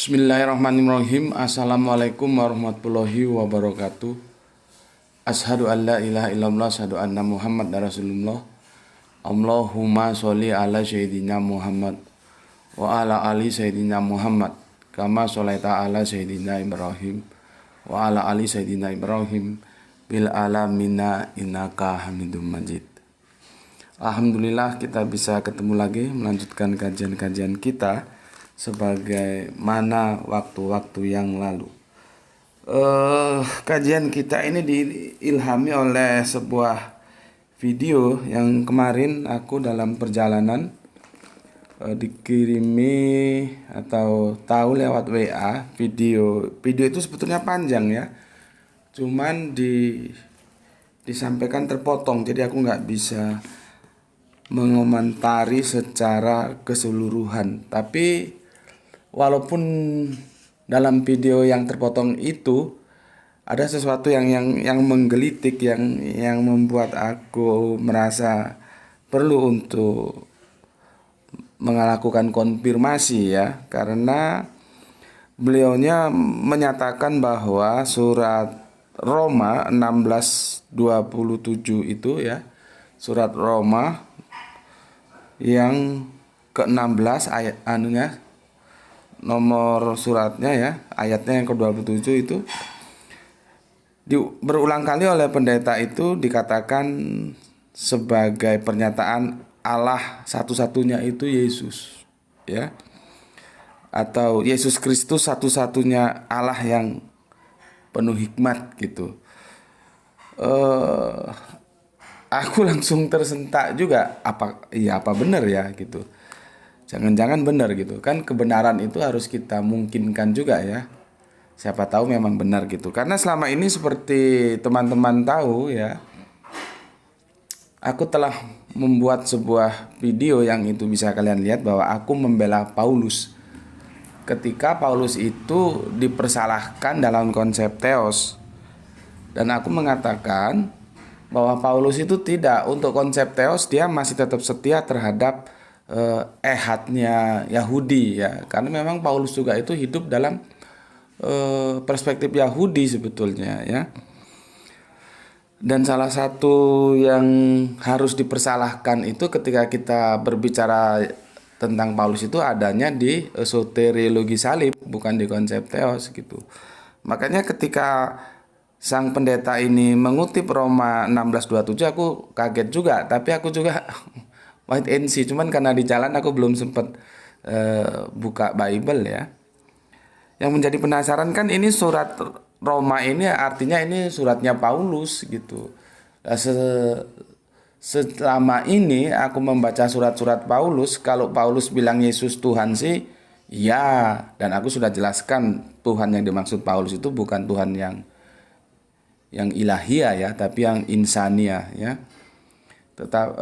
Bismillahirrahmanirrahim. Assalamualaikum warahmatullahi wabarakatuh. Asyhadu an la ilaha illallah, asyhadu anna Muhammad Rasulullah. Allahumma sholli ala sayyidina Muhammad wa ala ali sayyidina Muhammad kama sholaita ala sayyidina Ibrahim wa ala ali sayyidina Ibrahim bil alamina innaka Hamidum Majid. Alhamdulillah kita bisa ketemu lagi melanjutkan kajian-kajian kita sebagaimana waktu-waktu yang lalu. Kajian kita ini diilhami oleh sebuah video yang kemarin aku dalam perjalanan dikirimi atau tahu lewat WA. Video itu sebetulnya panjang ya, cuman disampaikan terpotong, jadi aku nggak bisa mengomentari secara keseluruhan. Tapi walaupun dalam video yang terpotong itu ada sesuatu yang menggelitik, yang membuat aku merasa perlu untuk melakukan konfirmasi ya, karena beliaunya menyatakan bahwa surat Roma 16:27 itu ya, surat Roma yang ke-16 ayat nomor suratnya ya, ayatnya yang ke-27 itu berulang kali oleh pendeta itu dikatakan sebagai pernyataan Allah satu-satunya itu Yesus ya, atau Yesus Kristus satu-satunya Allah yang penuh hikmat gitu. Aku langsung tersentak juga, apa benar ya gitu. Jangan-jangan benar gitu. Kan kebenaran itu harus kita mungkinkan juga ya. Siapa tahu memang benar gitu. Karena selama ini seperti teman-teman tahu ya, aku telah membuat sebuah video yang itu bisa kalian lihat bahwa aku membela Paulus. Ketika Paulus itu dipersalahkan dalam konsep theos. Dan aku mengatakan bahwa Paulus itu tidak, untuk konsep theos dia masih tetap setia terhadap ehadnya Yahudi ya, karena memang Paulus juga itu hidup dalam perspektif Yahudi sebetulnya ya. Dan salah satu yang harus dipersalahkan itu ketika kita berbicara tentang Paulus itu adanya di soteriologi salib, bukan di konsep theos gitu. Makanya ketika sang pendeta ini mengutip Roma 16:27 aku kaget juga, tapi aku juga wait and see, cuman karena di jalan aku belum sempat buka Bible ya. Yang menjadi penasaran kan, ini surat Roma ini artinya ini suratnya Paulus gitu. Selama ini aku membaca surat-surat Paulus, kalau Paulus bilang Yesus Tuhan sih ya, dan aku sudah jelaskan Tuhan yang dimaksud Paulus itu bukan Tuhan yang ilahiyah ya, tapi yang insania ya. Tetap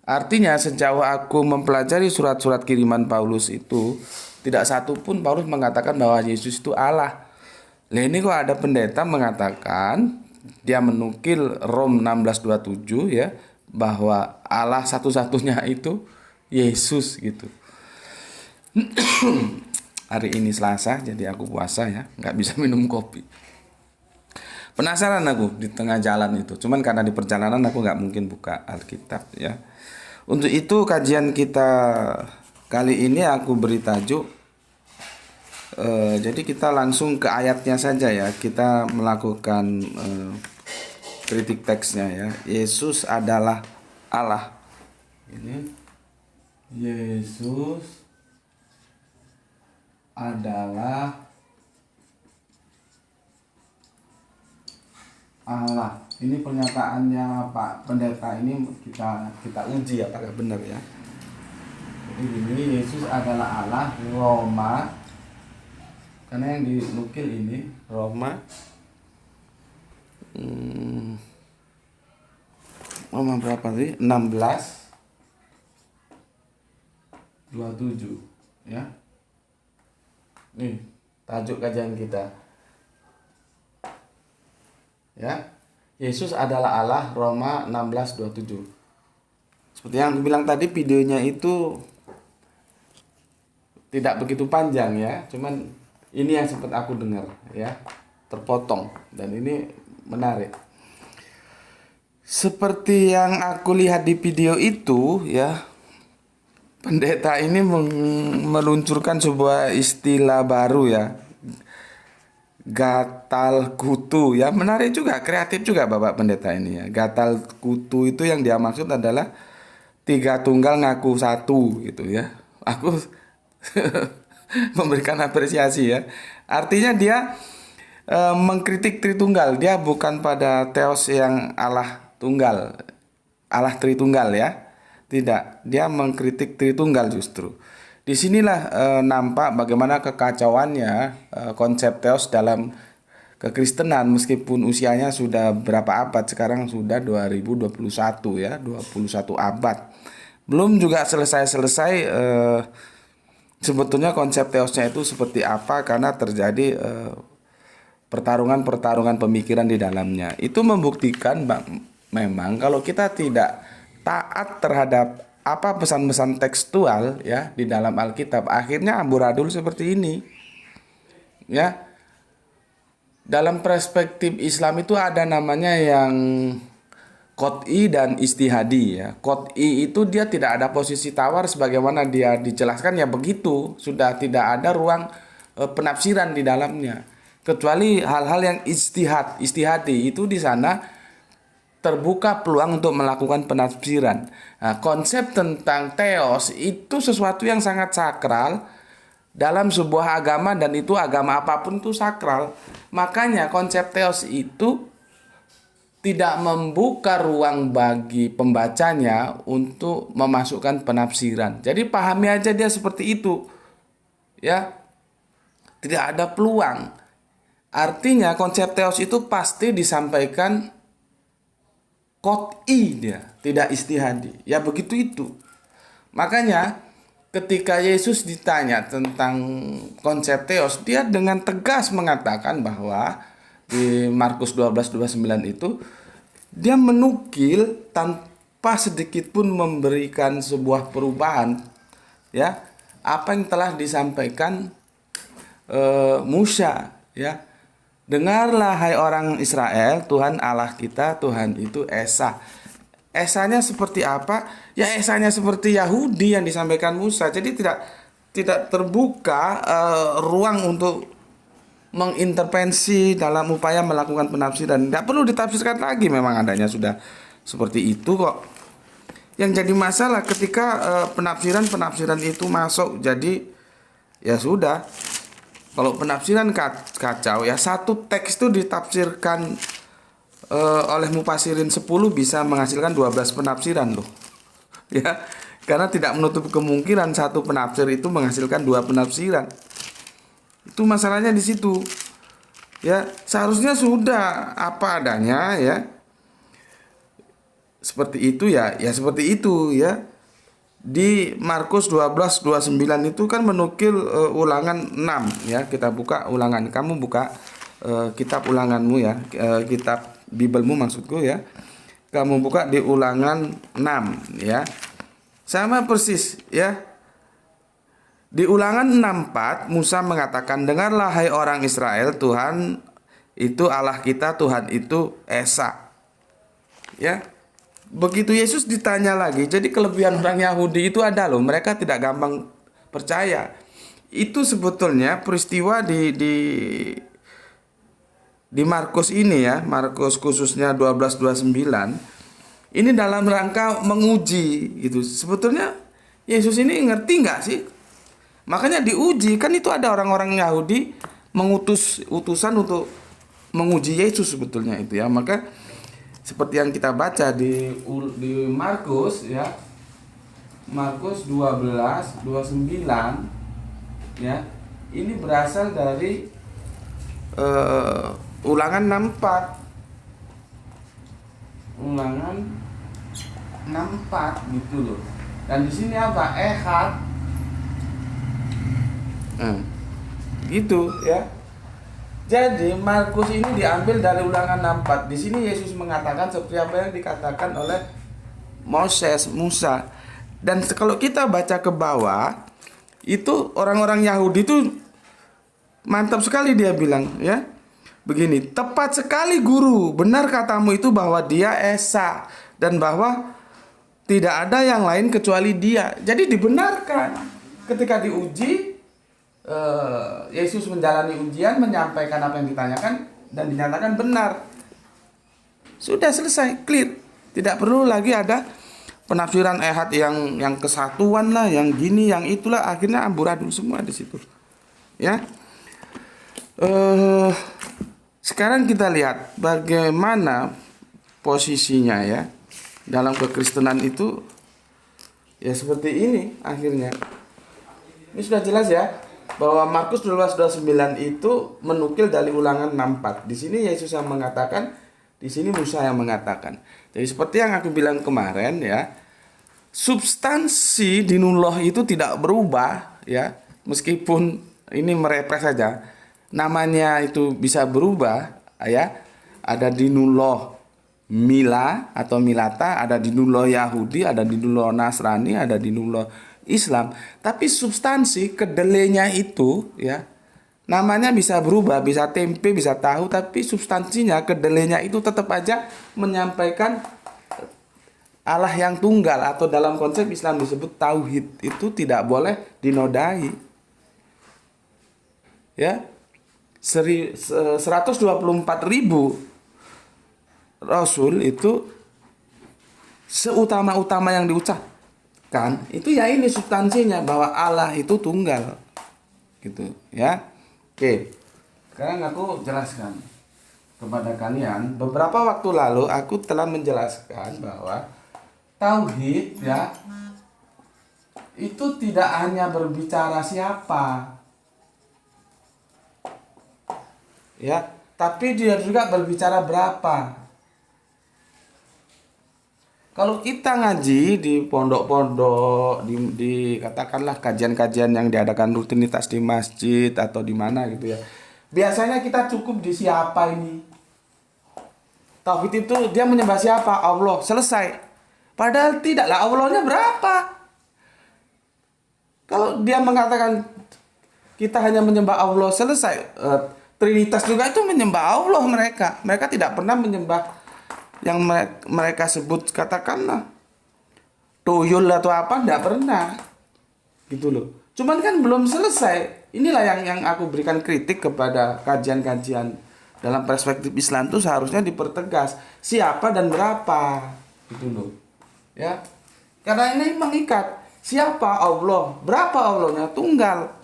artinya sejauh aku mempelajari surat-surat kiriman Paulus itu tidak satu pun Paulus mengatakan bahwa Yesus itu Allah. Nah ini kok ada pendeta mengatakan, dia menukil Rom 16:27 ya, bahwa Allah satu-satunya itu Yesus gitu. Hari ini Selasa, jadi aku puasa ya, nggak bisa minum kopi. Penasaran aku di tengah jalan itu, cuman karena di perjalanan aku nggak mungkin buka Alkitab ya. Untuk itu kajian kita kali ini aku beri tajuk, jadi kita langsung ke ayatnya saja ya. Kita melakukan kritik teksnya ya. Yesus adalah Allah. Ini Yesus adalah Allah. Ini pernyataannya Pak Pendeta ini kita uji apakah benar ya. Jadi ini Yesus adalah Allah, Roma, karena yang dinukil ini Roma Roma berapa tadi? 16:27 ya. Nih tajuk kajian kita ya, Yesus adalah Allah, Roma 16:27. Seperti yang aku bilang tadi, videonya itu tidak begitu panjang ya, cuman ini yang sempat aku dengar ya, terpotong, dan ini menarik. Seperti yang aku lihat di video itu ya, pendeta ini meluncurkan sebuah istilah baru ya, gatal kutu ya. Menarik juga, kreatif juga Bapak Pendeta ini ya. Gatal kutu itu yang dia maksud adalah tiga tunggal ngaku satu gitu ya. Aku memberikan apresiasi ya. Artinya dia mengkritik Tritunggal. Dia bukan pada teos yang Allah tunggal, Allah Tritunggal ya. Tidak, dia mengkritik Tritunggal justru. Disinilah nampak bagaimana kekacauannya konsep teos dalam kekristenan, meskipun usianya sudah berapa abad, sekarang sudah 2021 ya, 21 abad. Belum juga selesai-selesai sebetulnya konsep teosnya itu seperti apa, karena terjadi pertarungan-pertarungan pemikiran di dalamnya. Itu membuktikan memang kalau kita tidak taat terhadap apa pesan-pesan tekstual ya di dalam Alkitab, akhirnya amburadul seperti ini. Ya. Dalam perspektif Islam itu ada namanya yang qot'i dan istihadi ya. Qot'i itu dia tidak ada posisi tawar sebagaimana dia dijelaskan ya begitu, sudah tidak ada ruang penafsiran di dalamnya. Kecuali hal-hal yang istihadi itu di sana terbuka peluang untuk melakukan penafsiran. Nah, konsep tentang teos itu sesuatu yang sangat sakral dalam sebuah agama, dan itu agama apapun itu sakral. Makanya konsep teos itu tidak membuka ruang bagi pembacanya untuk memasukkan penafsiran. Jadi pahami aja dia seperti itu. Ya. Tidak ada peluang. Artinya konsep teos itu pasti disampaikan qot'i dia, tidak istihadi. Ya begitu itu. Makanya ketika Yesus ditanya tentang konsep teos, dia dengan tegas mengatakan bahwa di Markus 12:29 itu dia menukil tanpa sedikit pun memberikan sebuah perubahan ya apa yang telah disampaikan Musa ya. Dengarlah hai orang Israel, Tuhan Allah kita, Tuhan itu Esa. Esanya seperti apa? Ya esanya seperti Yahudi yang disampaikan Musa. Jadi tidak terbuka ruang untuk mengintervensi dalam upaya melakukan penafsiran. Tidak perlu ditafsirkan lagi, memang adanya sudah seperti itu kok. Yang jadi masalah ketika penafsiran itu masuk, jadi ya sudah. Kalau penafsiran kacau ya, satu teks itu ditafsirkan oleh mufasirin 10 bisa menghasilkan 12 penafsiran loh. Ya, karena tidak menutup kemungkinan satu penafsir itu menghasilkan 2 penafsiran. Itu masalahnya di situ. Ya, seharusnya sudah apa adanya ya. Seperti itu ya, ya seperti itu ya. Di Markus 12:29 itu kan menukil ulangan 6 ya. Kita buka ulangan. Kamu buka kitab ulanganmu ya. Kitab Bibelmu maksudku ya. Kamu buka di ulangan 6 ya. Sama persis ya. Di ulangan 6:4 Musa mengatakan, dengarlah hai orang Israel, Tuhan itu Allah kita, Tuhan itu Esa. Ya. Begitu Yesus ditanya lagi, jadi kelebihan orang Yahudi itu ada loh, mereka tidak gampang percaya. Itu sebetulnya peristiwa di Markus ini ya, Markus khususnya 12:29. Ini dalam rangka menguji gitu. Sebetulnya Yesus ini ngerti nggak sih? Makanya diuji, kan itu ada orang-orang Yahudi mengutus utusan untuk menguji Yesus sebetulnya itu ya. Maka seperti yang kita baca di Markus ya, Markus 12:29 ya, ini berasal dari ulangan 64 gitu loh. Dan di sini apa? Ehad gitu ya. Jadi Markus ini diambil dari ulangan 64. Di sini Yesus mengatakan seperti apa yang dikatakan oleh Musa. Dan kalau kita baca ke bawah, Itu orang-orang Yahudi itu mantap sekali, dia bilang ya. Begini, tepat sekali guru, benar katamu itu bahwa dia Esa dan bahwa tidak ada yang lain kecuali dia. Jadi dibenarkan. Ketika diuji, Yesus menjalani ujian, menyampaikan apa yang ditanyakan dan dinyatakan benar. Sudah selesai, clear. Tidak perlu lagi ada penafsiran ehad yang kesatuan lah, yang gini, yang itulah, akhirnya amburadul semua di situ. Ya. Sekarang kita lihat bagaimana posisinya ya dalam kekristenan itu, ya seperti ini akhirnya. Ini sudah jelas ya bahwa Markus 12:29 itu menukil dari Ulangan 6:4. Di sini Yesus yang mengatakan, di sini Musa yang mengatakan. Jadi seperti yang aku bilang kemarin ya, substansi dinullah itu tidak berubah ya, meskipun ini merepres saja. Namanya itu bisa berubah ya. Ada dinullah Mila atau Milata, ada dinullah Yahudi, ada dinullah Nasrani, ada dinullah Islam. Tapi substansi kedelainya itu ya, namanya bisa berubah, bisa tempe, bisa tahu, tapi substansinya kedelainya itu tetap aja menyampaikan Allah yang tunggal, atau dalam konsep Islam disebut tauhid. Itu tidak boleh dinodai. Ya. 124.000 rasul itu seutama-utama yang diucapkan itu ya ini substansinya, bahwa Allah itu tunggal. Gitu, ya. Oke. Sekarang aku jelaskan kepada kalian. Beberapa waktu lalu aku telah menjelaskan bahwa tauhid ya itu tidak hanya berbicara siapa ya, tapi dia juga berbicara berapa. Kalau kita ngaji di pondok-pondok, di katakanlah kajian-kajian yang diadakan rutinitas di masjid atau di mana gitu ya, biasanya kita cukup di siapa ini. Tauhid itu dia menyembah siapa? Allah, selesai. Padahal tidaklah, Allahnya berapa. Kalau dia mengatakan kita hanya menyembah Allah, selesai. Trinitas juga itu menyembah Allah mereka. Mereka tidak pernah menyembah yang mereka sebut katakanlah tuyul atau apa, tidak pernah. Gitu loh. Cuman kan belum selesai. Inilah yang aku berikan kritik kepada kajian-kajian dalam perspektif Islam itu, seharusnya dipertegas siapa dan berapa. Gitu loh. Ya. Karena ini mengikat. Siapa Allah? Berapa Allahnya? Tunggal.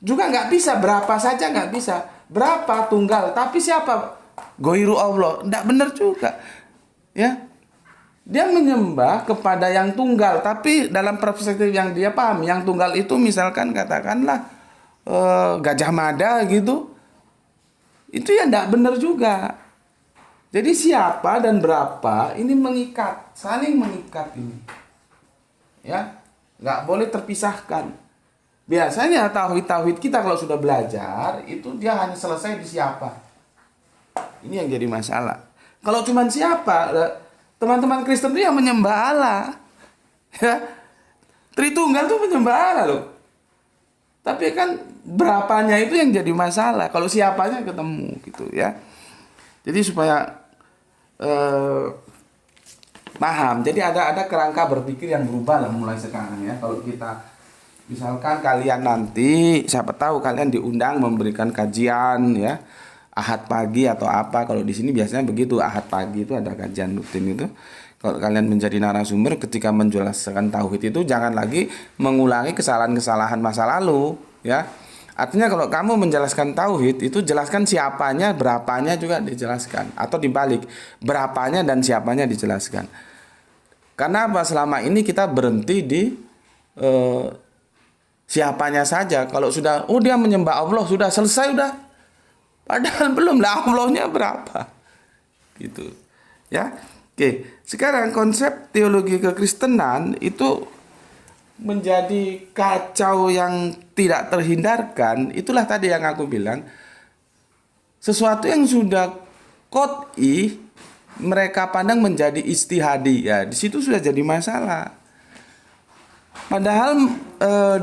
Juga nggak bisa, berapa saja nggak bisa. Berapa tunggal, tapi siapa? Goiru Allah. Nggak benar juga. Ya. Dia menyembah kepada yang tunggal, tapi dalam perspektif yang dia paham, yang tunggal itu misalkan katakanlah Gajah Mada gitu. Itu ya nggak benar juga. Jadi siapa dan berapa ini mengikat, saling mengikat ini. Ya, nggak boleh terpisahkan. Biasanya tauhid kita kalau sudah belajar itu dia hanya selesai di siapa. Ini yang jadi masalah. Kalau cuma siapa, teman-teman Kristen itu yang menyembah Allah. Ya. Tritunggal itu menyembah Allah loh. Tapi kan berapanya itu yang jadi masalah. Kalau siapanya ketemu gitu ya. Jadi supaya paham. Jadi ada kerangka berpikir yang berubah lah mulai sekarang ya. Kalau kita misalkan kalian nanti, siapa tahu kalian diundang memberikan kajian ya, Ahad pagi atau apa. Kalau di sini biasanya begitu, Ahad pagi itu ada kajian rutin itu. Kalau kalian menjadi narasumber ketika menjelaskan tauhid itu, jangan lagi mengulangi kesalahan-kesalahan masa lalu ya. Artinya kalau kamu menjelaskan tauhid itu, jelaskan siapanya, berapanya juga dijelaskan, atau dibalik, berapanya dan siapanya dijelaskan. Karena apa? Selama ini kita berhenti di siapanya saja. Kalau sudah, dia menyembah Allah, sudah selesai udah. Padahal belum lah, Allahnya berapa. Gitu. Ya. Oke, sekarang konsep teologi kekristenan itu menjadi kacau yang tidak terhindarkan. Itulah tadi yang aku bilang. Sesuatu yang sudah qot'i mereka pandang menjadi istihadi. Ya, di situ sudah jadi masalah. Padahal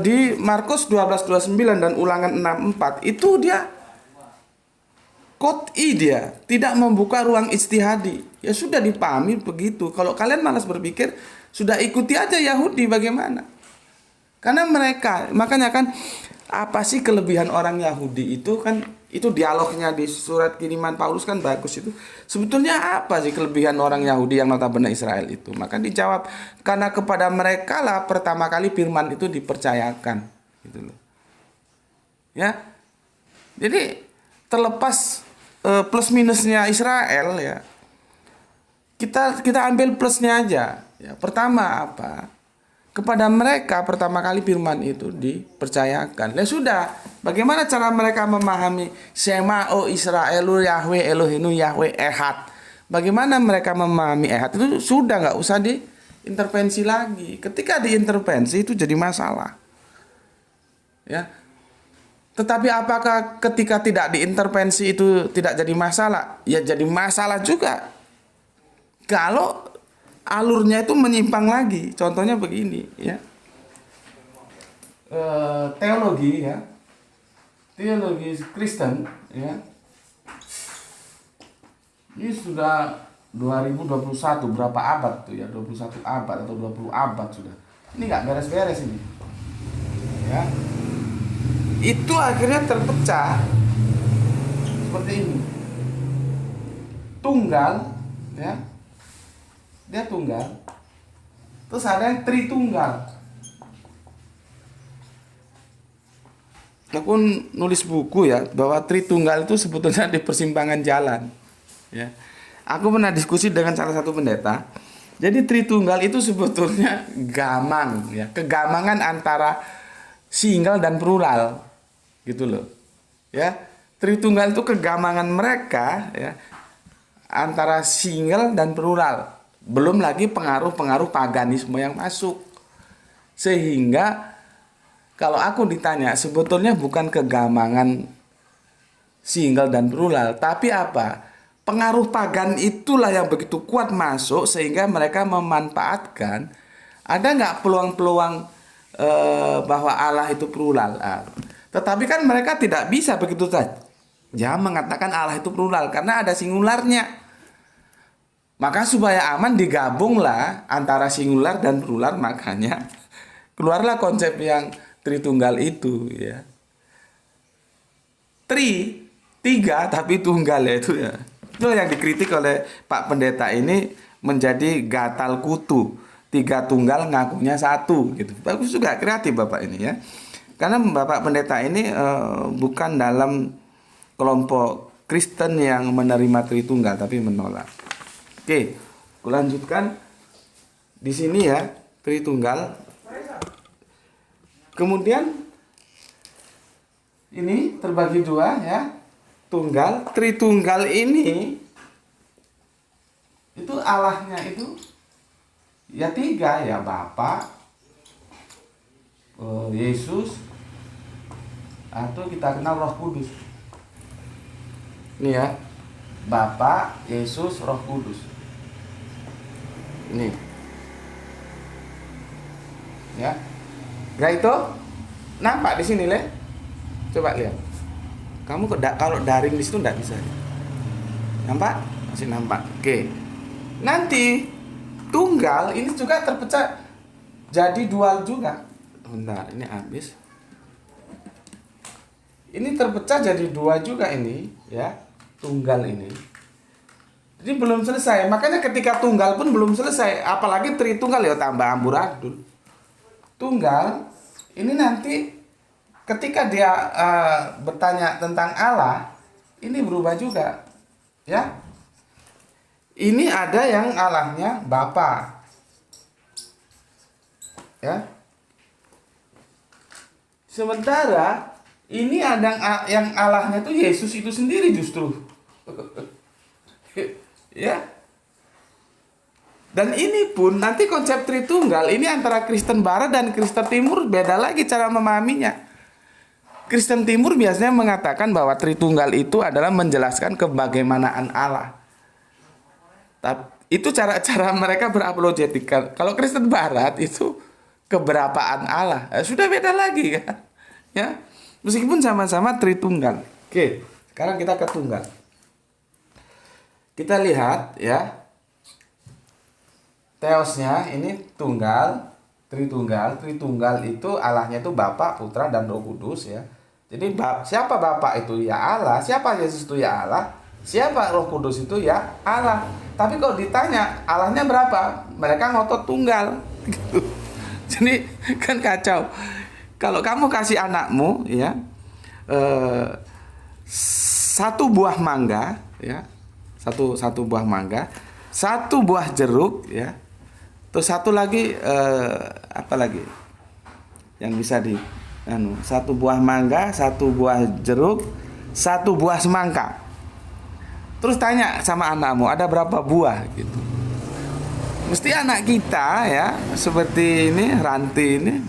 di Markus 12:29 dan Ulangan 6:4 itu dia qot'i, dia tidak membuka ruang ijtihadi. Ya sudah dipahami begitu. Kalau kalian malas berpikir, sudah ikuti aja Yahudi bagaimana. Karena mereka, makanya kan apa sih kelebihan orang Yahudi itu kan, itu dialognya di surat kiriman Paulus kan bagus itu. Sebetulnya apa sih kelebihan orang Yahudi yang notabene Israel itu? Maka dijawab, karena kepada mereka lah pertama kali firman itu dipercayakan, gitu loh. Ya. Jadi terlepas plus minusnya Israel ya. Kita ambil plusnya aja. Ya, pertama apa? Kepada mereka pertama kali firman itu dipercayakan. Ya sudah, bagaimana cara mereka memahami Shema o Israelu Yahweh Elohenu Yahweh Ehad? Bagaimana mereka memahami Ehad itu sudah nggak usah diintervensi lagi. Ketika diintervensi itu jadi masalah. Ya. Tetapi apakah ketika tidak diintervensi itu tidak jadi masalah? Ya jadi masalah juga. Kalau alurnya itu menyimpang lagi. Contohnya begini ya. Teologi ya. Teologi Kristen ya. Ini sudah 2021, berapa abad tuh ya? 21 abad atau 20 abad sudah. Ini nggak beres-beres ini. Ya. Itu akhirnya terpecah seperti ini. Tunggal ya. Dia tunggal. Terus ada yang tritunggal. Aku nulis buku ya bahwa tritunggal itu sebetulnya di persimpangan jalan. Ya. Aku pernah diskusi dengan salah satu pendeta. Jadi tritunggal itu sebetulnya gamang ya, kegamangan antara single dan plural. Gitu loh. Ya. Tritunggal itu kegamangan mereka ya antara single dan plural. Belum lagi pengaruh-pengaruh paganisme yang masuk. Sehingga kalau aku ditanya, sebetulnya bukan kegamangan single dan plural, tapi apa? Pengaruh pagan itulah yang begitu kuat masuk sehingga mereka memanfaatkan. Ada nggak peluang-peluang bahwa Allah itu plural? Tetapi kan mereka tidak bisa begitu saja mengatakan Allah itu plural karena ada singularnya. Maka supaya aman digabunglah antara singular dan plural, makanya keluarlah konsep yang tritunggal itu ya. Tiga tapi tunggal ya itu ya. Itu yang dikritik oleh Pak Pendeta ini menjadi gatal kutu. 3 tunggal ngakunya 1 gitu. Bagus juga, kreatif Bapak ini ya. Karena Bapak Pendeta ini bukan dalam kelompok Kristen yang menerima tritunggal tapi menolak. Oke, aku lanjutkan di sini ya, tritunggal. Kemudian ini terbagi 2 ya, tunggal. Tritunggal ini itu Allahnya itu ya 3 ya, Bapa, Yesus, atau kita kenal Roh Kudus. Ini ya, Bapa, Yesus, Roh Kudus. Ini ya. Nah itu nampak di sini Le. Coba lihat. Kamu kalau daring di situ enggak bisa. Nampak? Masih nampak. Oke. Nanti tunggal ini juga terpecah jadi dual juga. Bentar, ini habis. Ini terpecah jadi 2 juga ini ya. Tunggal ini. Jadi belum selesai. Makanya ketika tunggal pun belum selesai. Apalagi tritunggal ya tambah amburadul. Tunggal ini nanti ketika dia bertanya tentang Allah, ini berubah juga. Ya. Ini ada yang Allahnya Bapa. Ya. Sementara ini ada yang Allahnya itu Yesus itu sendiri justru. Ya. Dan ini pun nanti konsep Tritunggal ini antara Kristen Barat dan Kristen Timur beda lagi cara memahaminya. Kristen Timur biasanya mengatakan bahwa Tritunggal itu adalah menjelaskan kebagaimanaan Allah. Tapi itu cara-cara mereka berapologetika. Kalau Kristen Barat itu keberapaan Allah. Sudah beda lagi kan. Ya. Meskipun sama-sama Tritunggal. Oke, sekarang kita ke tunggal. Kita lihat ya. Teosnya ini tunggal, Tritunggal. Tritunggal itu Allahnya itu Bapa, Putra, dan Roh Kudus ya. Jadi siapa Bapa itu ya Allah, siapa Yesus itu ya Allah, siapa Roh Kudus itu ya Allah. Tapi kalau ditanya Allahnya berapa, mereka ngotot tunggal. Gitu. Jadi kan kacau. Kalau kamu kasih anakmu ya satu buah mangga ya, satu buah mangga, satu buah jeruk ya, terus satu lagi apa lagi yang bisa satu buah mangga, satu buah jeruk, satu buah semangka. Terus tanya sama anakmu ada berapa buah gitu. Mesti anak kita ya seperti ini Ranti ini,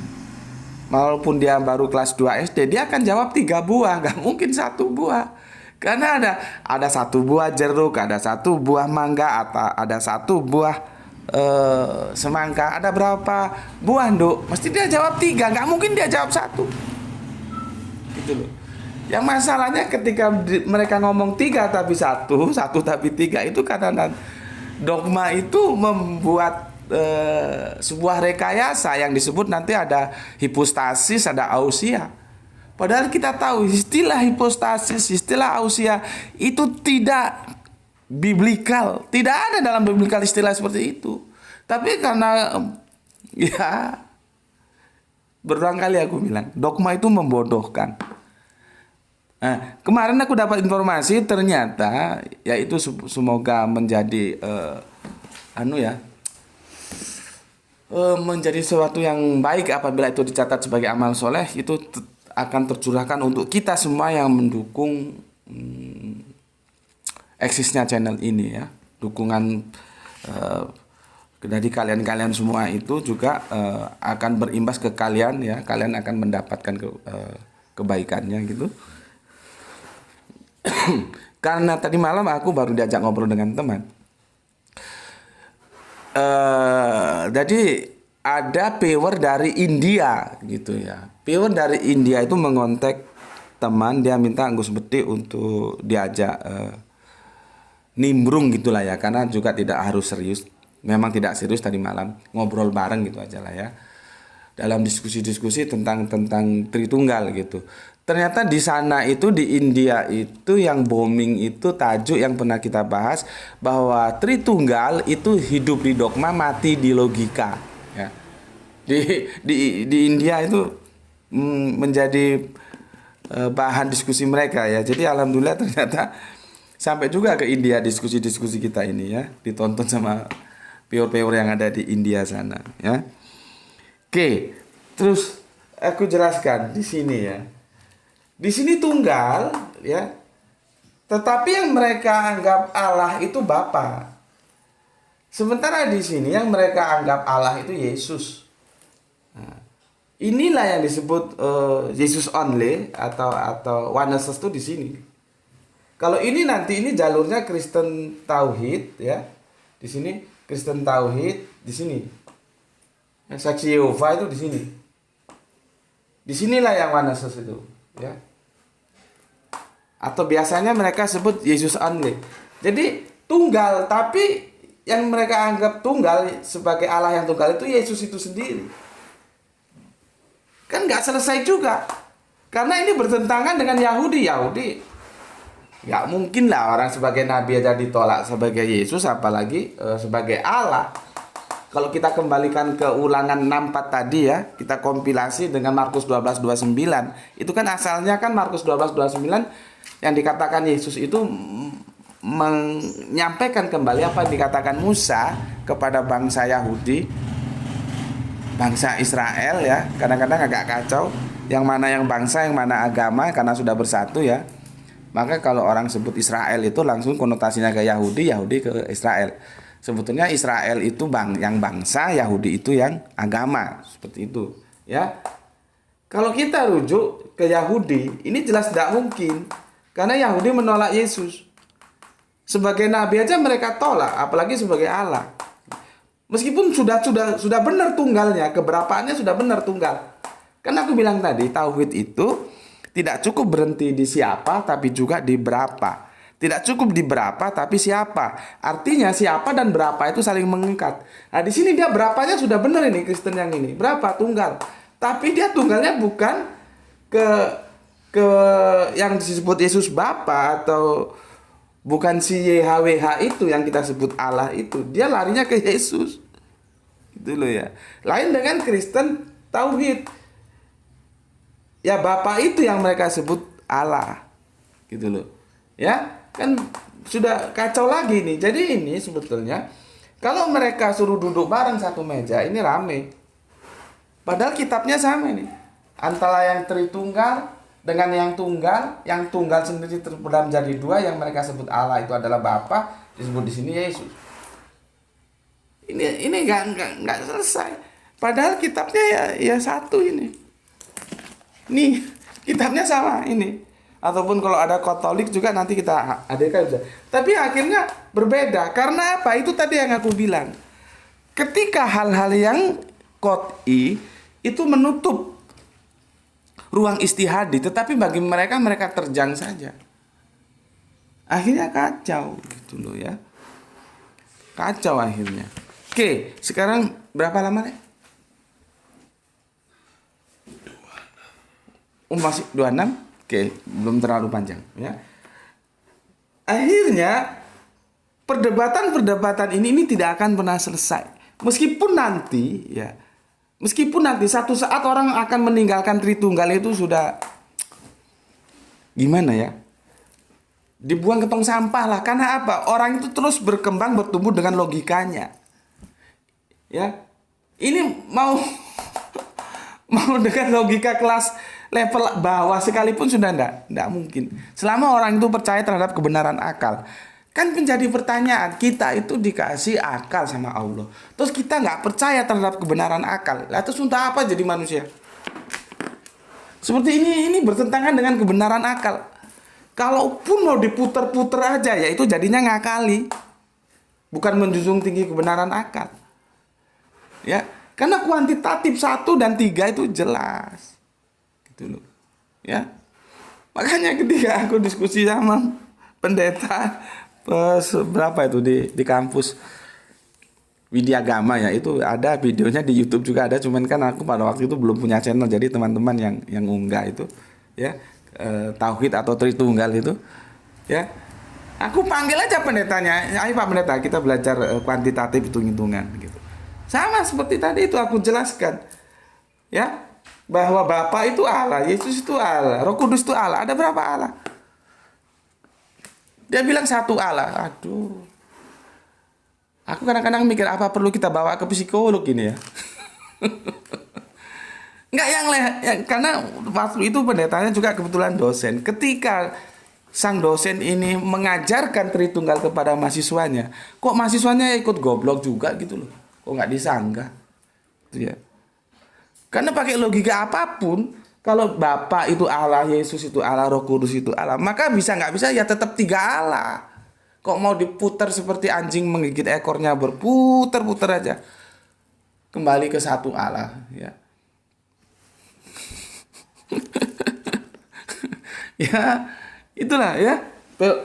walaupun dia baru kelas 2 SD, dia akan jawab 3 buah, gak mungkin 1 buah. Karena ada 1 buah jeruk, ada 1 buah mangga, atau ada 1 buah semangka. Ada berapa buah, Nduk? Mesti dia jawab 3, gak mungkin dia jawab 1. Gitu loh. Yang masalahnya ketika mereka ngomong 3 tapi 1 tapi 3, itu karena dogma itu membuat sebuah rekayasa yang disebut nanti ada hipostasis, ada ausia. Padahal kita tahu istilah hipostasis, istilah ausia itu tidak biblikal. Tidak ada dalam biblikal istilah seperti itu. Tapi karena ya berulang kali aku bilang, dogma itu membodohkan. Nah, kemarin aku dapat informasi ternyata yaitu semoga menjadi menjadi sesuatu yang baik apabila itu dicatat sebagai amal soleh, itu akan tercurahkan untuk kita semua yang mendukung eksisnya channel ini ya. Dukungan dari kalian semua itu juga akan berimbas ke kalian ya. Kalian akan mendapatkan kebaikannya gitu. Karena tadi malam aku baru diajak ngobrol dengan teman. Jadi ada viewer dari India gitu ya. Viewer dari India itu mengontak teman, dia minta Gus Beti untuk diajak nimbrung gitulah ya, karena juga tidak harus serius. Memang tidak serius tadi malam, ngobrol bareng gitu aja lah ya. Dalam diskusi-diskusi tentang Tritunggal gitu. Ternyata di sana itu di India itu yang booming itu tajuk yang pernah kita bahas bahwa Tritunggal itu hidup di dogma, mati di logika. Ya. Di India itu menjadi bahan diskusi mereka ya. Jadi alhamdulillah ternyata sampai juga ke India diskusi-diskusi kita ini ya, ditonton sama viewer-viewer yang ada di India sana ya. Oke, terus aku jelaskan di sini ya. Di sini tunggal ya. Tetapi yang mereka anggap Allah itu Bapa. Sementara di sini yang mereka anggap Allah itu Yesus. Nah, inilah yang disebut Yesus only atau oneness itu di sini. Kalau ini nanti ini jalurnya Kristen Tauhid ya. Di sini Kristen Tauhid, di sini. Saksi Yehova itu di sini. Disinilah yang oneness itu ya. Atau biasanya mereka sebut Yesus only. Jadi tunggal, tapi yang mereka anggap tunggal sebagai Allah yang tunggal itu Yesus itu sendiri. Kan nggak selesai juga. Karena ini bertentangan dengan Yahudi. Nggak mungkin lah orang sebagai nabi aja ditolak sebagai Yesus, apalagi sebagai Allah. Kalau kita kembalikan ke Ulangan 64 tadi ya, kita kompilasi dengan Markus 12:29. Itu kan asalnya kan Markus 12:29 yang dikatakan Yesus itu menyampaikan kembali apa yang dikatakan Musa kepada bangsa Yahudi, bangsa Israel ya. Kadang-kadang agak kacau, yang mana yang bangsa, yang mana agama, karena sudah bersatu ya. Maka kalau orang sebut Israel itu langsung konotasinya ke Yahudi, Yahudi ke Israel. Sebetulnya Israel itu yang bangsa, Yahudi itu yang agama, seperti itu ya. Kalau kita rujuk ke Yahudi, ini jelas tidak mungkin, karena Yahudi menolak Yesus. Sebagai nabi aja mereka tolak, apalagi sebagai Allah. Meskipun sudah benar tunggalnya, keberapaannya sudah benar tunggal. Kan aku bilang tadi, tauhid itu tidak cukup berhenti di siapa, tapi juga di berapa. Tidak cukup di berapa, tapi siapa. Artinya siapa dan berapa itu saling mengikat. Nah di sini dia berapanya sudah benar ini Kristen yang ini. Berapa? Tunggal. Tapi dia tunggalnya bukan ke yang disebut Yesus Bapa, atau bukan si YHWH itu yang kita sebut Allah itu. Dia larinya ke Yesus. Gitu loh ya. Lain dengan Kristen tauhid. Ya Bapa itu yang mereka sebut Allah. Gitu loh. Ya, kan sudah kacau lagi nih. Jadi ini sebetulnya kalau mereka suruh duduk bareng satu meja, ini rame. Padahal kitabnya sama nih. Antara yang Tritunggal dengan yang tunggal sendiri terbelah menjadi dua, yang mereka sebut Allah itu adalah Bapa, disebut di sini Yesus. Ini nggak selesai. Padahal kitabnya ya satu ini. Nih, kitabnya sama ini. Ataupun kalau ada Katolik juga nanti kita hadirkan bisa. Tapi akhirnya berbeda. Karena apa? Itu tadi yang aku bilang. Ketika hal-hal yang qot'i itu menutup ruang istihadi, tetapi bagi mereka terjang saja. Akhirnya kacau gitu loh ya. Kacau akhirnya. Oke, sekarang berapa lama nih? Masih 26? Oke, belum terlalu panjang ya. Akhirnya perdebatan ini tidak akan pernah selesai. Meskipun nanti satu saat orang akan meninggalkan Tritunggal itu sudah gimana ya? Dibuang ke tong sampah lah. Karena apa? Orang itu terus berkembang, bertumbuh dengan logikanya. Ya. Ini mau dengan logika kelas level bawah sekalipun sudah enggak mungkin. Selama orang itu percaya terhadap kebenaran akal. Kan menjadi pertanyaan, kita itu dikasih akal sama Allah. Terus kita nggak percaya terhadap kebenaran akal. Lah terus untuk apa jadi manusia? Seperti ini bertentangan dengan kebenaran akal. Kalaupun mau diputer-puter aja, ya itu jadinya ngakali. Bukan menjunjung tinggi kebenaran akal. Ya, karena kuantitatif 1 dan 3 itu jelas. Gitu loh. Ya. Makanya ketika aku diskusi sama pendeta berapa itu di kampus Widyagama ya, itu ada videonya di YouTube juga ada, cuman kan aku pada waktu itu belum punya channel, jadi teman-teman yang unggah itu ya tauhid atau Tritunggal itu ya, aku panggil aja pendetanya, ayo Pak Pendeta kita belajar kuantitatif hitung-hitungan gitu. Sama seperti tadi itu aku jelaskan ya, bahwa Bapa itu Allah, Yesus itu Allah, Roh Kudus itu Allah. Ada berapa Allah? Dia bilang satu Allah. Aduh. Aku kadang-kadang mikir apa perlu kita bawa ke psikolog ini ya. Enggak karena waktu itu pendetanya juga kebetulan dosen. Ketika sang dosen ini mengajarkan Tritunggal kepada mahasiswanya, kok mahasiswanya ikut goblok juga gitu loh. Kok nggak disanggah? Gitu ya. Karena pakai logika apapun, kalau Bapa itu Allah, Yesus itu Allah, Roh Kudus itu Allah, maka bisa nggak bisa ya tetap 3 Allah. Kok mau diputar seperti anjing menggigit ekornya, berputar-putar aja. Kembali ke satu Allah ya. Ya, itulah ya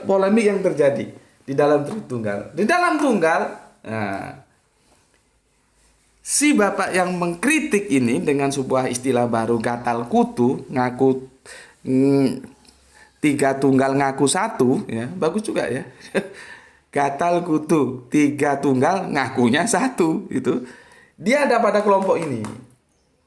polemik yang terjadi di dalam Tritunggal. Di dalam Tunggal, nah, si bapak yang mengkritik ini dengan sebuah istilah baru, gatal kutu, ngaku 3 tunggal ngaku 1 ya, bagus juga ya. Gatal kutu 3 tunggal ngakunya 1 itu. Dia ada pada kelompok ini.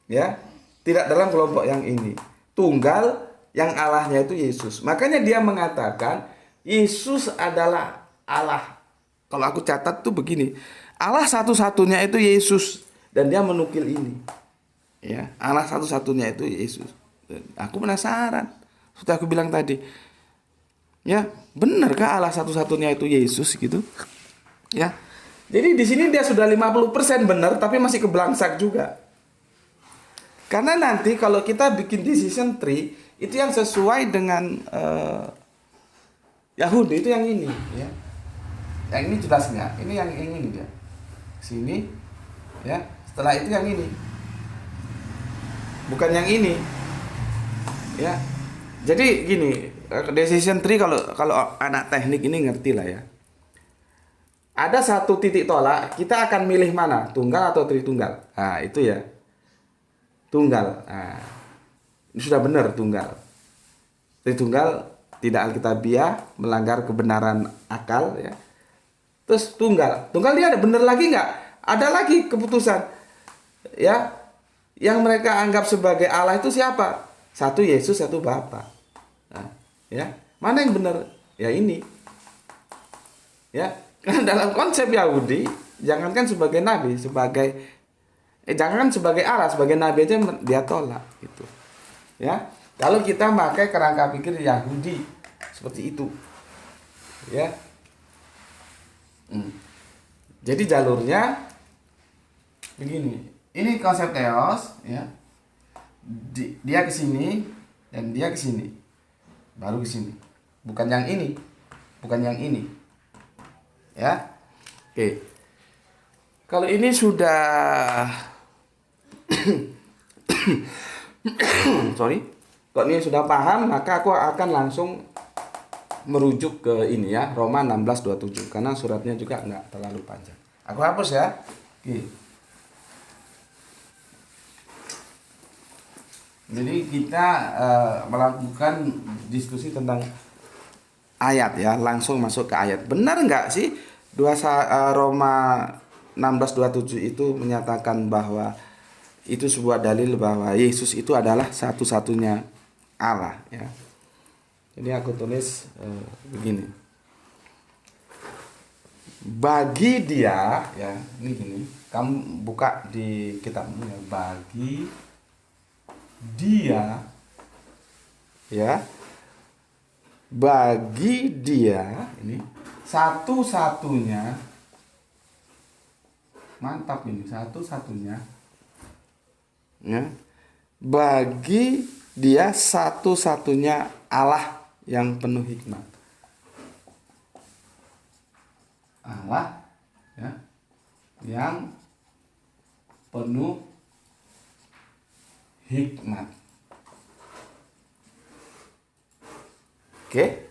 Ya, tidak dalam kelompok yang ini. Tunggal yang Allahnya itu Yesus. Makanya dia mengatakan Yesus adalah Allah. Kalau aku catat tuh begini, Allah satu-satunya itu Yesus. Dan dia menukil ini ya, Allah satu-satunya itu Yesus. Dan aku penasaran, sudah aku bilang tadi ya, benarkah Allah satu-satunya itu Yesus gitu ya. Jadi di sini dia sudah 50% benar, tapi masih kebelangsak juga. Karena nanti kalau kita bikin decision tree, itu yang sesuai dengan Yahudi itu yang ini ya. Yang ini jelas nggak? Ini yang ini dia. Sini Ya, setelah itu yang ini. Bukan yang ini. Ya. Jadi gini, decision tree kalau kalau anak teknik ini ngerti lah ya. Ada satu titik tolak, kita akan milih mana? Tunggal atau tritunggal? Nah, itu ya. Tunggal. Nah, ini sudah benar tunggal. Tritunggal tidak alkitabiah, melanggar kebenaran akal ya. Terus tunggal. Tunggal dia ada benar lagi nggak? Ada lagi keputusan. Ya. Yang mereka anggap sebagai Allah itu siapa? Satu Yesus, satu Bapa. Nah, ya. Mana yang benar? Ya ini. Ya. Karena dalam konsep Yahudi, jangankan sebagai nabi, jangankan sebagai Allah, sebagai nabi aja dia tolak gitu. Ya. Kalau kita pakai kerangka pikir Yahudi seperti itu. Ya. Jadi jalurnya begini. Ini konsep teos ya. Dia ke sini dan dia ke sini. Baru ke sini. Bukan yang ini. Bukan yang ini. Ya. Oke. Kalau ini sudah sorry. Kalau ini sudah paham, maka aku akan langsung merujuk ke ini ya, Roma 16:27 karena suratnya juga nggak terlalu panjang. Aku hapus ya. Oke. Jadi kita melakukan diskusi tentang ayat ya, langsung masuk ke ayat. Benar nggak sih Roma 16:27 itu menyatakan bahwa itu sebuah dalil bahwa Yesus itu adalah satu-satunya Allah ya. Jadi aku tulis begini. Bagi dia ya, ini gini. Kamu buka di kitabmu ya, bagi dia ya. Bagi dia ini satu-satunya, mantap ini, satu-satunya ya. Bagi dia satu-satunya Allah yang penuh hikmat. Allah ya, yang penuh hikmat. Oke.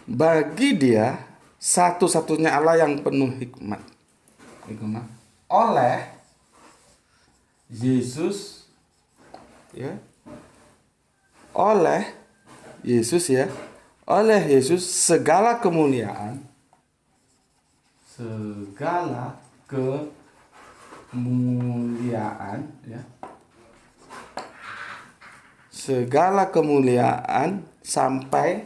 Bagi dia satu-satunya Allah yang penuh hikmat. Oleh Yesus ya. Oleh Yesus ya. Oleh Yesus segala kemuliaan ya. Segala kemuliaan sampai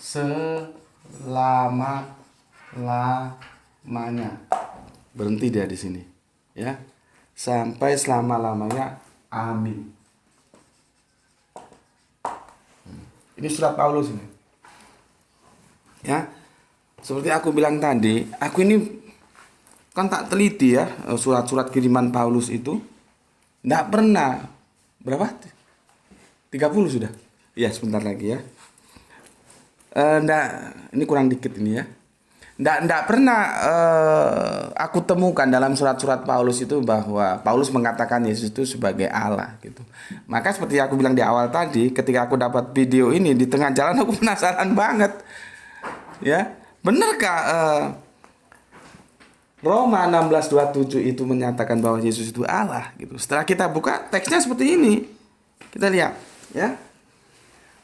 selama-lamanya. Berhenti dia di sini, ya. Sampai selama-lamanya. Amin. Ini surat Paulus ini. Ya. Seperti aku bilang tadi, aku ini kan tak teliti ya surat-surat kiriman Paulus itu. Nggak pernah. Berapa? 30 sudah. Ya, sebentar lagi ya. Ini kurang dikit ini ya. Nggak pernah aku temukan dalam surat-surat Paulus itu bahwa Paulus mengatakan Yesus itu sebagai Allah gitu. Maka seperti aku bilang di awal tadi, ketika aku dapat video ini di tengah jalan aku penasaran banget. Ya, benarkah Roma 16:27 itu menyatakan bahwa Yesus itu Allah gitu. Setelah kita buka teksnya seperti ini. Kita lihat ya.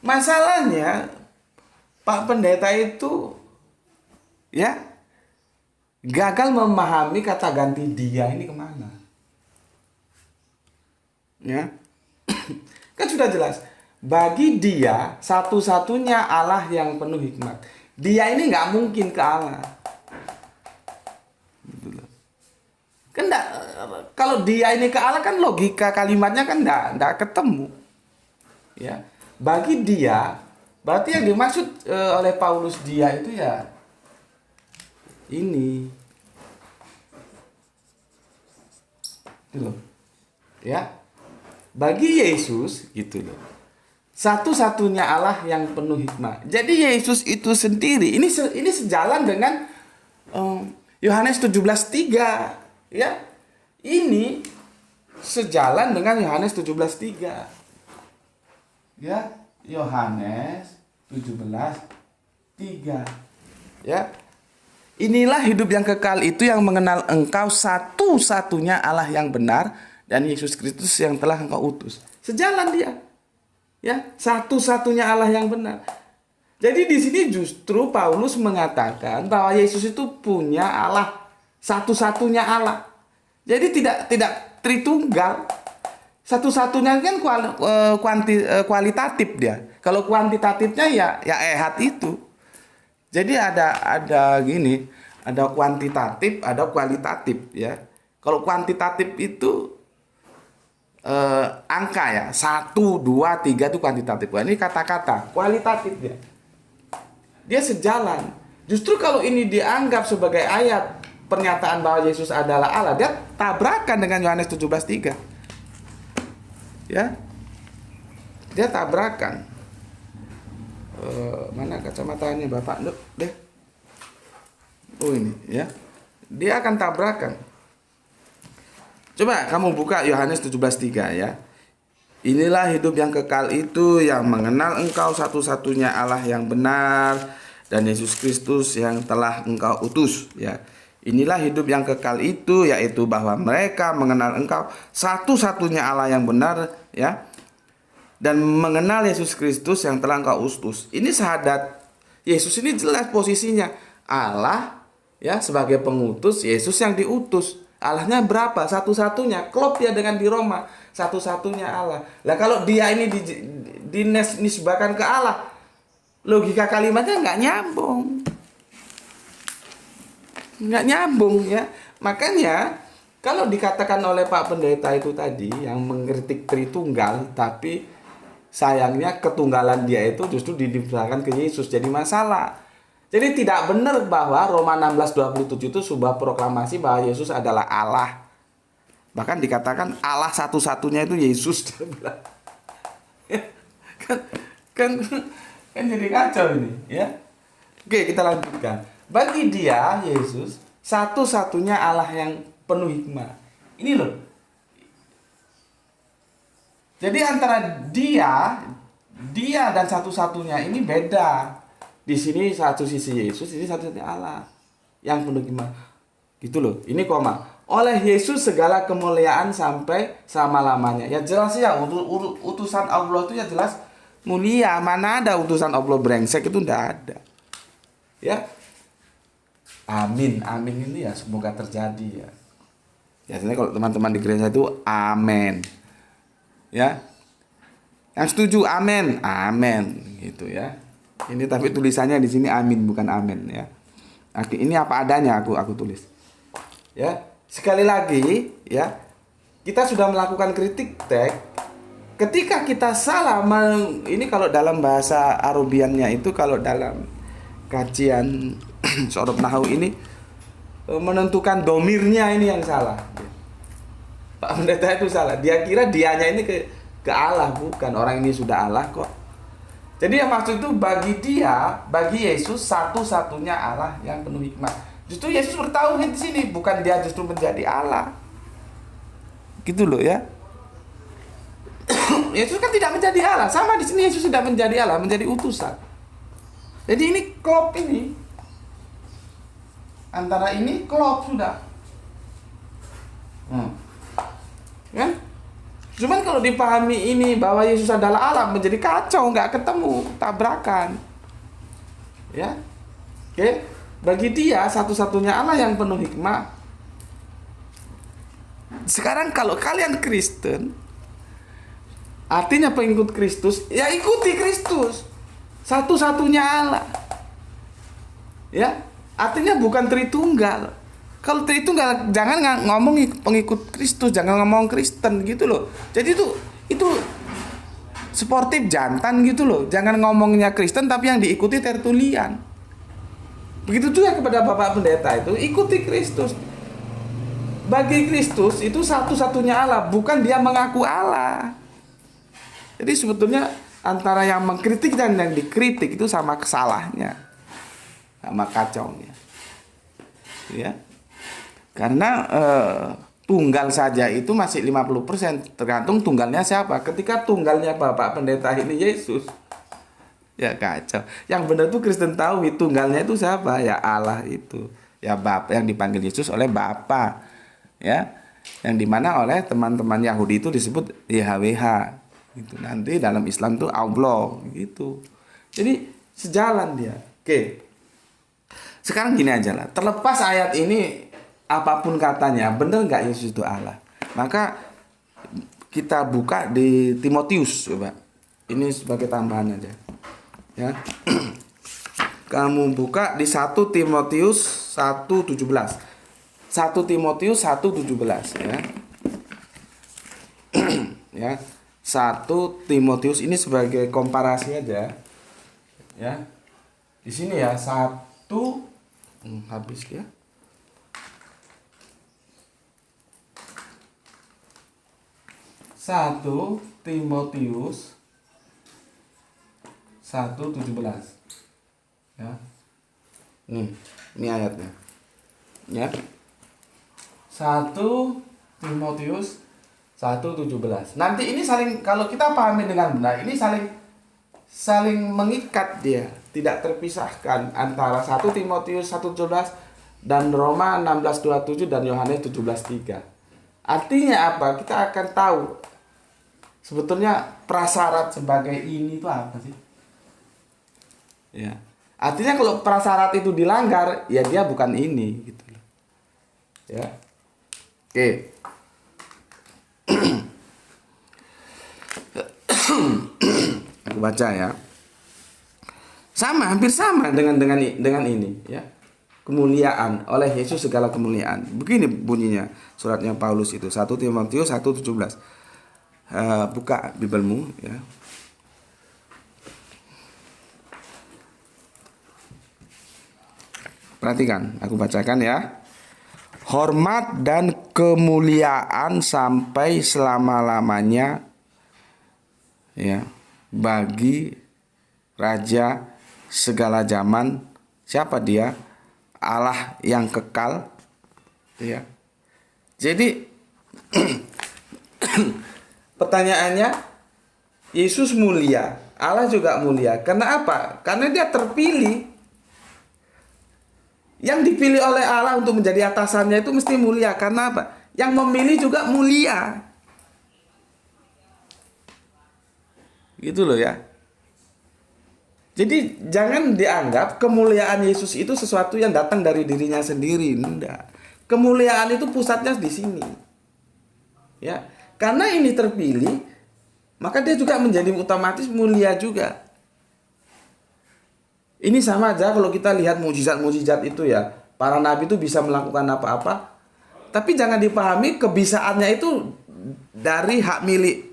Masalahnya Pak Pendeta itu ya gagal memahami kata ganti dia ini kemana. Ya. Kan sudah jelas. Bagi dia satu-satunya Allah yang penuh hikmat. Dia ini nggak mungkin ke Allah. Kan kalau dia ini ke Allah kan logika kalimatnya kan enggak ketemu. Ya. Bagi dia berarti yang dimaksud oleh Paulus dia itu ya ini. Gitu loh. Ya. Bagi Yesus gitu loh. Satu-satunya Allah yang penuh hikmat. Jadi Yesus itu sendiri ini sejalan dengan Yohanes 17:3 ya. Ini sejalan dengan Yohanes 17:3. Ya, Yohanes 17:3. Ya. Inilah hidup yang kekal itu yang mengenal engkau satu-satunya Allah yang benar dan Yesus Kristus yang telah engkau utus. Sejalan dia. Ya, satu-satunya Allah yang benar. Jadi di sini justru Paulus mengatakan bahwa Yesus itu punya Allah, satu-satunya Allah. Jadi tidak tritunggal. Satu-satunya kan kualitatif dia. Kalau kuantitatifnya ya ehad itu. Jadi ada gini, ada kuantitatif, ada kualitatif ya. Kalau kuantitatif itu angka ya, 1, 2, 3 itu kuantitatif. Ini kata-kata, kualitatif ya. Dia sejalan. Justru kalau ini dianggap sebagai ayat pernyataan bahwa Yesus adalah Allah, dia tabrakan dengan Yohanes 17:3. Ya. Dia tabrakan. Mana kacamatanya Bapak? Deh. Oh ini ya. Dia akan tabrakan. Coba kamu buka Yohanes 17:3 ya. Inilah hidup yang kekal itu yang mengenal engkau satu-satunya Allah yang benar dan Yesus Kristus yang telah engkau utus ya. Inilah hidup yang kekal itu yaitu bahwa mereka mengenal engkau satu-satunya Allah yang benar ya. Dan mengenal Yesus Kristus yang telah engkau utus. Ini syahadat Yesus ini jelas posisinya. Allah ya sebagai pengutus, Yesus yang diutus. Allahnya berapa? Satu-satunya. Klop ya dengan di Roma. Satu-satunya Allah. Lah kalau dia ini dinisbahkan ke Allah, logika kalimatnya nggak nyambung. Nggak nyambung ya. Makanya kalau dikatakan oleh Pak Pendeta itu tadi yang mengkritik Tritunggal, tapi sayangnya ketunggalan dia itu justru dinisbahkan ke Yesus, jadi masalah. Jadi tidak benar bahwa Roma 16:27 itu sebuah proklamasi bahwa Yesus adalah Allah. Bahkan dikatakan Allah satu-satunya itu Yesus. kan jadi kacau ini ya. Oke, kita lanjutkan. Bagi dia Yesus satu-satunya Allah yang penuh hikmah. Ini loh. Jadi antara dia dan satu-satunya ini beda. Di sini satu sisi Yesus, ini satu-satunya Allah yang penuh hikmah. Gitu loh. Ini koma. Oleh Yesus segala kemuliaan sampai selama-lamanya. Ya jelas ya, utusan Allah itu ya jelas mulia. Mana ada utusan Allah brengsek, itu enggak ada. Ya. Amin. Amin ini ya semoga terjadi ya. Biasanya kalau teman-teman di gereja itu amin. Ya. Yang setuju amin. Amin gitu ya. Ini tapi tulisannya di sini amin bukan amin ya. Oke, ini apa adanya aku tulis. Ya. Sekali lagi ya. Kita sudah melakukan kritik teks. Ketika kita salah ini kalau dalam bahasa Arabiannya itu, kalau dalam kajian Sorop Nahu ini menentukan domirnya ini yang salah. Pak Pendeta itu salah. Dia kira dianya ini ke Allah, bukan. Orang ini sudah Allah kok. Jadi yang maksud itu bagi Yesus satu-satunya Allah yang penuh hikmah. Justru Yesus bertauhid di sini, bukan dia justru menjadi Allah. Gitu loh ya. Yesus kan tidak menjadi Allah. Sama di sini Yesus tidak menjadi Allah, menjadi utusan. Jadi ini klop ini. Antara ini klop sudah. Kan? Cuman kalau dipahami ini bahwa Yesus adalah Allah, menjadi kacau, nggak ketemu, tabrakan. Ya. Oke. Bagi dia satu-satunya Allah yang penuh hikmah. Sekarang kalau kalian Kristen, artinya pengikut Kristus, ya ikuti Kristus. Satu-satunya Allah. Ya. Artinya bukan Tritunggal. Kalau Tritunggal jangan ngomong pengikut Kristus, jangan ngomong Kristen gitu loh. Jadi itu sportif jantan gitu loh. Jangan ngomongnya Kristen tapi yang diikuti Tertulian. Begitu juga kepada Bapak Pendeta itu, ikuti Kristus. Bagi Kristus itu satu-satunya Allah, bukan dia mengaku Allah. Jadi sebetulnya antara yang mengkritik dan yang dikritik itu sama kesalahnya, sama kacaunya. ya. Karena tunggal saja itu masih 50%, tergantung tunggalnya siapa. Ketika tunggalnya Bapak Pendeta ini Yesus, ya kacau. Yang benar tuh Kristen tahu tunggalnya itu siapa? Ya Allah itu. Ya Bapa, yang dipanggil Yesus oleh Bapa. Ya. Yang dimana oleh teman-teman Yahudi itu disebut YHWH. Gitu. Nanti dalam Islam tuh Allah gitu. Jadi sejalan dia. Oke. Sekarang gini aja lah. Terlepas ayat ini apapun katanya, benar nggak Yesus itu Allah? Maka kita buka di Timotius, coba. Ini sebagai tambahan aja. Ya. Kamu buka di 1 Timotius 1:17. 1 Timotius 1:17 ya. Ya. 1 Timotius ini sebagai komparasi aja. Ya. Di sini ya 1 habis ya. 1 Timotius 1:17 ya. Ini ayatnya. Ya. 1 Timotius 1:17. Nanti ini saling, kalau kita pahami dengan benar, ini saling mengikat dia, tidak terpisahkan antara 1 Timotius 1:17 dan Roma 16:27 dan Yohanes 17:3. Artinya apa? Kita akan tahu sebetulnya prasyarat sebagai ini itu apa sih? Ya. Artinya kalau prasyarat itu dilanggar, ya dia bukan ini gitu loh. Ya. Oke. Aku baca ya. Sama, hampir sama dengan ini ya. Kemuliaan oleh Yesus segala kemuliaan. Begini bunyinya suratnya Paulus itu 1 Timotius 1:17. Buka Bibelmu ya. Perhatikan, aku bacakan ya. Hormat dan kemuliaan sampai selama-lamanya ya bagi Raja segala zaman. Siapa dia? Allah yang kekal ya. Jadi pertanyaannya, Yesus mulia, Allah juga mulia. Karena apa? Karena dia terpilih. Yang dipilih oleh Allah untuk menjadi atasannya itu mesti mulia. Karena apa? Yang memilih juga mulia. Gitu loh ya. Jadi jangan dianggap kemuliaan Yesus itu sesuatu yang datang dari dirinya sendiri. Enggak. Kemuliaan itu pusatnya di sini. Ya. Karena ini terpilih, maka dia juga menjadi otomatis mulia juga. Ini sama aja kalau kita lihat mukjizat-mukjizat itu ya. Para nabi itu bisa melakukan apa-apa. Tapi jangan dipahami kebisaannya itu dari hak milik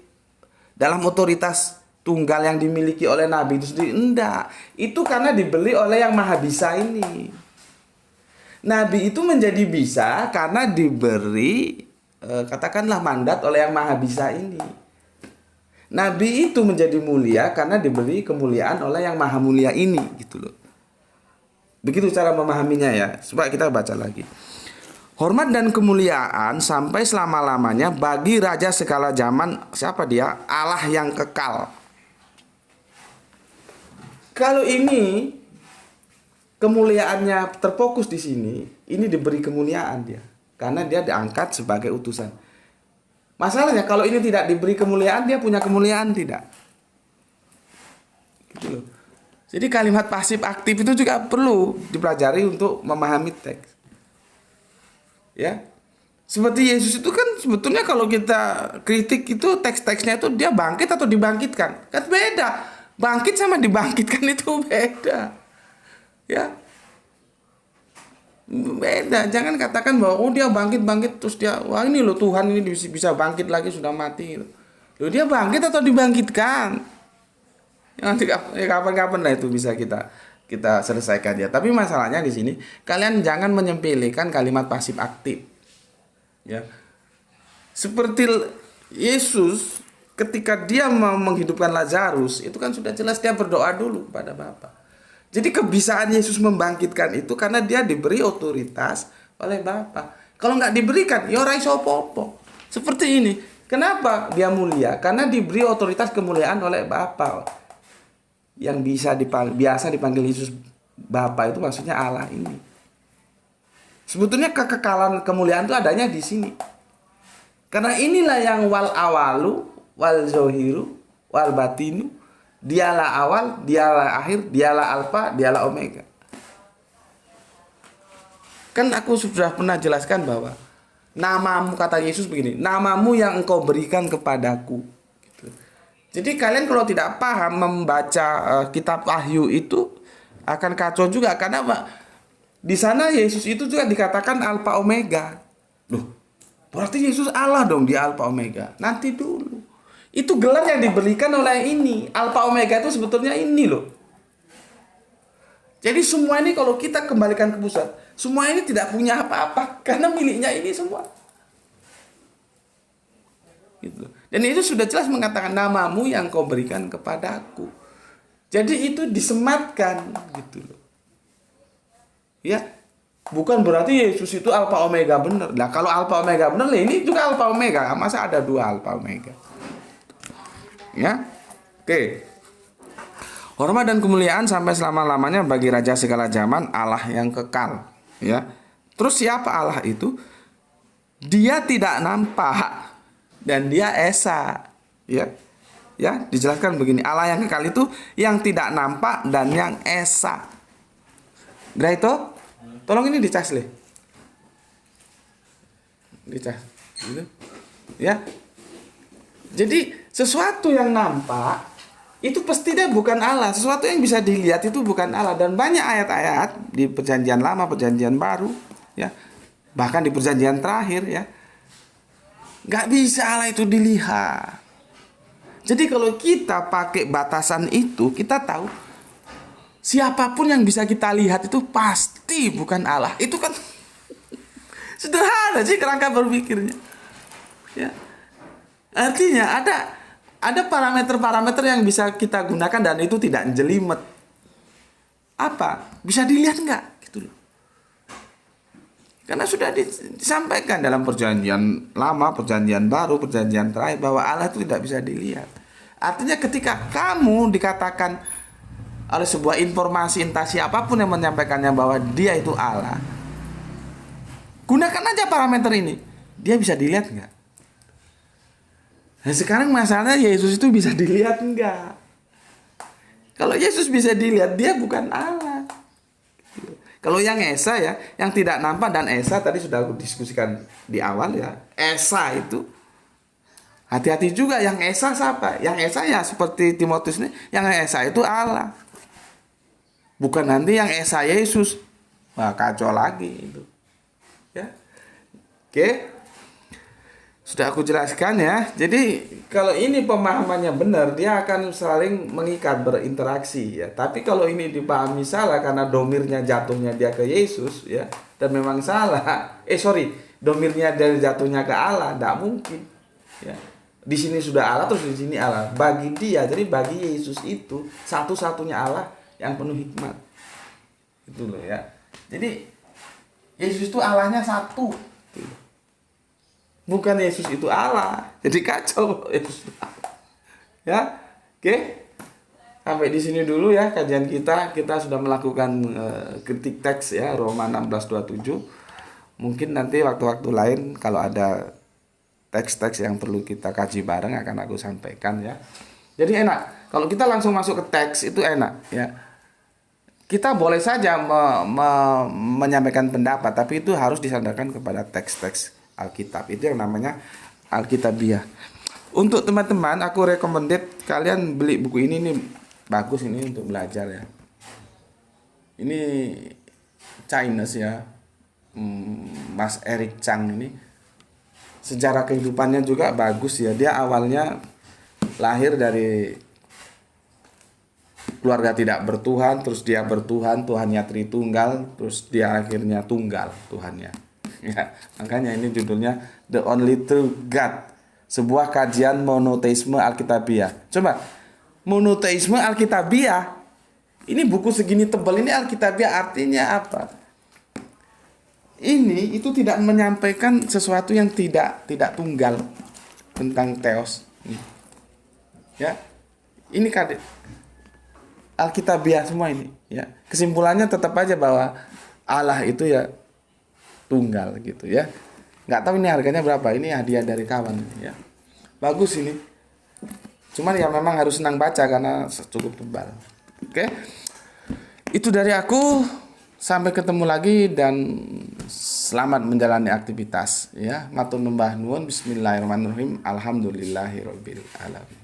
dalam otoritas tunggal yang dimiliki oleh nabi itu sendiri. Enggak. Itu karena dibeli oleh yang maha bisa ini. Nabi itu menjadi bisa karena diberi katakanlah mandat oleh yang maha bisa ini. Nabi itu menjadi mulia karena diberi kemuliaan oleh yang maha mulia ini gitu loh. Begitu cara memahaminya ya. Coba kita baca lagi. Hormat dan kemuliaan sampai selama-lamanya bagi Raja segala zaman. Siapa dia? Allah yang kekal. Kalau ini kemuliaannya terfokus di sini, ini diberi kemuliaan dia karena dia diangkat sebagai utusan. Masalahnya kalau ini tidak diberi kemuliaan, dia punya kemuliaan tidak? Gitu loh. Jadi kalimat pasif aktif itu juga perlu dipelajari untuk memahami teks. Ya. Seperti Yesus itu kan sebetulnya kalau kita kritik itu teks-teksnya itu dia bangkit atau dibangkitkan. Kan beda. Bangkit sama dibangkitkan itu beda. Ya. Beda, jangan katakan bahwa oh dia bangkit terus dia wah ini loh Tuhan ini bisa bangkit lagi sudah mati. Loh dia bangkit atau dibangkitkan? Nanti kapan-kapan lah itu bisa kita selesaikan ya. Tapi masalahnya di sini kalian jangan menyempelekan kalimat pasif aktif. Ya. Seperti Yesus ketika dia mau menghidupkan Lazarus itu kan sudah jelas dia berdoa dulu kepada Bapa. Jadi kebisaan Yesus membangkitkan itu karena dia diberi otoritas oleh Bapa. Kalau nggak diberikan, ya ora iso apa-apa. Seperti ini. Kenapa dia mulia? Karena diberi otoritas kemuliaan oleh Bapa. Yang biasa dipanggil Yesus Bapa itu maksudnya Allah ini. Sebetulnya kekekalan kemuliaan itu adanya di sini. Karena inilah yang wal awalu, wal zohiru, wal batinu. Dialah awal, dialah akhir, dialah alfa, dialah omega. Kan aku sudah pernah jelaskan bahwa namamu, kata Yesus begini, namamu yang engkau berikan kepadaku. Gitu. Jadi kalian kalau tidak paham membaca kitab Wahyu itu akan kacau juga. Karena di sana Yesus itu juga dikatakan alfa omega. Loh, berarti Yesus Allah dong, dia alfa omega. Nanti dulu. Itu gelar yang diberikan oleh ini. Alfa Omega itu sebetulnya ini loh. Jadi semua ini kalau kita kembalikan ke pusat, semua ini tidak punya apa-apa karena miliknya ini semua. Gitu. Dan itu sudah jelas mengatakan namamu yang kau berikan kepadaku. Jadi itu disematkan gitu loh. Ya. Bukan berarti Yesus itu Alfa Omega benar. Nah, kalau Alfa Omega benar, ini juga Alfa Omega. Masa ada dua Alfa Omega? Ya, oke. Hormat dan kemuliaan sampai selama-lamanya bagi Raja segala zaman, Allah yang kekal. Ya, terus siapa Allah itu? Dia tidak nampak dan dia esa. Ya, dijelaskan begini. Allah yang kekal itu yang tidak nampak dan yang esa. Nah itu, tolong ini dicas leh. Dicas, gitu. Ya. Jadi sesuatu yang nampak itu pasti dia bukan Allah. Sesuatu yang bisa dilihat itu bukan Allah. Dan banyak ayat-ayat di perjanjian lama, perjanjian baru, ya, bahkan di perjanjian terakhir, ya, nggak bisa Allah itu dilihat. Jadi kalau kita pakai batasan itu, kita tahu siapapun yang bisa kita lihat itu pasti bukan Allah. Itu kan sederhana sih kerangka berpikirnya, ya. Artinya ada parameter-parameter yang bisa kita gunakan dan itu tidak jelimet. Apa? Bisa dilihat enggak? Gitu loh. Karena sudah disampaikan dalam perjanjian lama, perjanjian baru, perjanjian terakhir bahwa Allah itu tidak bisa dilihat. Artinya ketika kamu dikatakan oleh sebuah informasi entah siapapun yang menyampaikannya bahwa dia itu Allah, gunakan aja parameter ini. Dia bisa dilihat enggak? Nah sekarang masalahnya Yesus itu bisa dilihat enggak? Kalau Yesus bisa dilihat, dia bukan Allah. Kalau yang Esa ya, yang tidak nampak dan Esa tadi sudah aku diskusikan di awal ya. Esa itu hati-hati juga, yang Esa siapa? Yang Esa ya seperti Timotius ini, yang Esa itu Allah. Bukan nanti yang Esa Yesus. Wah, kacau lagi itu. Ya. Oke. Sudah aku jelaskan ya. Jadi kalau ini pemahamannya benar, dia akan saling mengikat, berinteraksi ya. Tapi kalau ini dipahami salah karena domirnya jatuhnya dia ke Yesus ya, dan memang salah. Domirnya dari jatuhnya ke Allah, tidak mungkin. Ya. Di sini sudah Allah, terus di sini Allah. Bagi dia, jadi bagi Yesus itu satu-satunya Allah yang penuh hikmat. Itu loh ya. Jadi Yesus itu Allahnya satu. Bukan Yesus itu Allah. Jadi kacau Yesus itu Allah. Ya. Oke. Sampai di sini dulu ya kajian kita. Kita sudah melakukan kritik teks ya, Roma 16:27. Mungkin nanti waktu-waktu lain kalau ada teks-teks yang perlu kita kaji bareng akan aku sampaikan ya. Jadi enak. Kalau kita langsung masuk ke teks itu enak ya. Kita boleh saja menyampaikan pendapat, tapi itu harus disandarkan kepada teks-teks Alkitab. Itu yang namanya Alkitabiah. Untuk teman-teman, aku recommended kalian beli buku ini nih, bagus ini untuk belajar ya. Ini Chinese ya, Mas Eric Chang ini. Sejarah kehidupannya juga bagus ya. Dia awalnya lahir dari keluarga tidak bertuhan, terus dia bertuhan, Tuhannya Tritunggal, terus dia akhirnya tunggal Tuhannya. Ya, makanya ini judulnya The Only True God, sebuah kajian monoteisme Alkitabiah. Coba, monoteisme Alkitabiah. Ini buku segini tebal ini Alkitabiah artinya apa? ini itu tidak menyampaikan sesuatu yang tidak tunggal tentang teos. Ya, ini kan Alkitabiah semua ini. Ya, kesimpulannya tetap aja bahwa Allah itu ya tunggal gitu ya. Nggak tahu ini harganya berapa. Ini hadiah dari kawan ya. Bagus ini. Cuman ya memang harus senang baca karena cukup tebal. Oke. Itu dari aku. Sampai ketemu lagi dan selamat menjalani aktivitas ya. Matur numbah nuwun. Bismillahirrahmanirrahim. Alhamdulillahirabbil alamin.